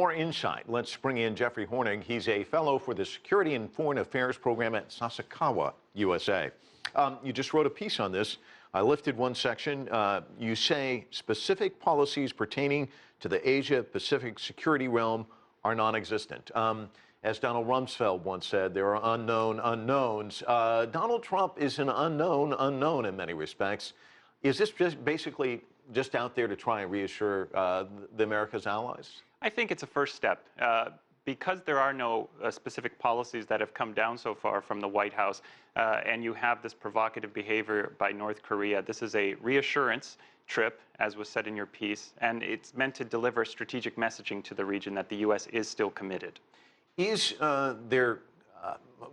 more insight, let's bring in Jeffrey Hornung. He's a fellow for the Security and Foreign Affairs program at Sasakawa USA. You just wrote a piece on this. I lifted one section. You say specific policies pertaining to the Asia-Pacific security realm are non-existent. As Donald Rumsfeld once said, there are unknown unknowns. Donald Trump is an unknown unknown in many respects. Is this just basically just out there to try and reassure the America's allies? I think it's a first step. Because there are no specific policies that have come down so far from the White House, and you have this provocative behavior by North Korea, this is a reassurance trip, as was said in your piece, and it's meant to deliver strategic messaging to the region that the U.S. is still committed. Is there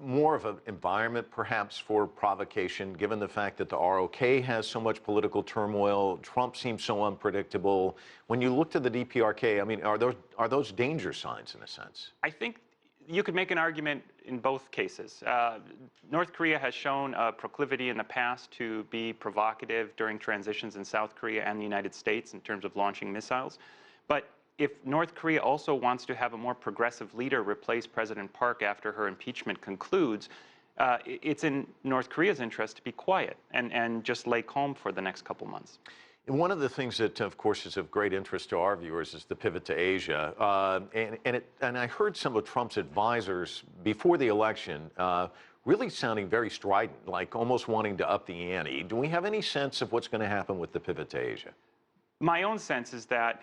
more of an environment, perhaps, for provocation, given the fact that the ROK has so much political turmoil, Trump seems so unpredictable? When you look to the DPRK, I mean, are those danger signs in a sense? I think you could make an argument in both cases. North Korea has shown a proclivity in the past to be provocative during transitions in South Korea and the United States in terms of launching missiles. But if North Korea also wants to have a more progressive leader replace President Park after her impeachment concludes, it's in North Korea's interest to be quiet and just lay calm for the next couple months. And one of the things that, of course, is of great interest to our viewers is the pivot to Asia. And I heard some of Trump's advisors before the election really sounding very strident, like almost wanting to up the ante. Do we have any sense of what's going to happen with the pivot to Asia? My own sense is that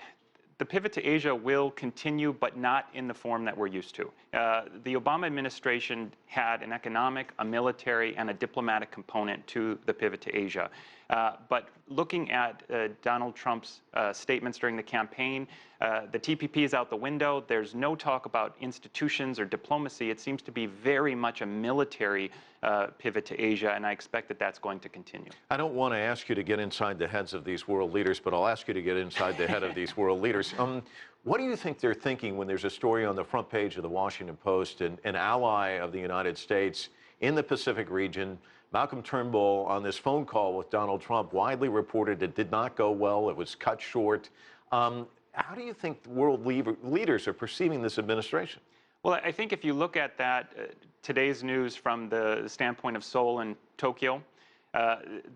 the pivot to Asia will continue, but not in the form that we're used to. The Obama administration had an economic, a military, and a diplomatic component to the pivot to Asia. But looking at Donald Trump's statements during the campaign, the TPP is out the window. There's no talk about institutions or diplomacy. It seems to be very much a military pivot to Asia, and I expect that that's going to continue. I don't want to ask you to get inside the heads of these world leaders, but I'll ask you to get inside the head of these world leaders. What do you think they're thinking when there's a story on the front page of the Washington Post, an ally of the United States in the Pacific region, Malcolm Turnbull, on this phone call with Donald Trump, widely reported it did not go well, it was cut short. How do you think world leaders are perceiving this administration? Well, I think if you look at that, today's news from the standpoint of Seoul and Tokyo,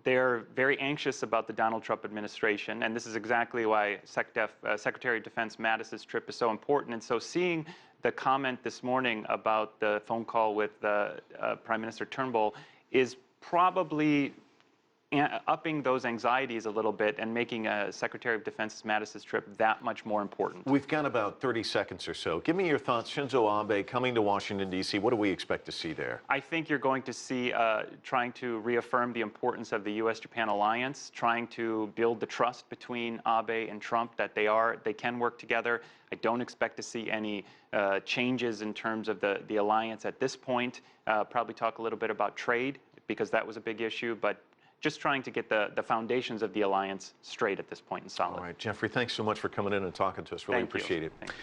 they're very anxious about the Donald Trump administration, and this is exactly why Secretary of Defense Mattis's trip is so important. And so seeing the comment this morning about the phone call with Prime Minister Turnbull is probably upping those anxieties a little bit and making Secretary of Defense Mattis's trip that much more important. We've got about 30 seconds or so. Give me your thoughts. Shinzo Abe coming to Washington, D.C. What do we expect to see there? I think you're going to see trying to reaffirm the importance of the U.S.-Japan alliance, trying to build the trust between Abe and Trump that they can work together. I don't expect to see any changes in terms of the alliance at this point. Probably talk a little bit about trade, because that was a big issue, but just trying to get the foundations of the alliance straight at this point and solid. All right, Jeffrey, thanks so much for coming in and talking to us. Really appreciate it. Thank you.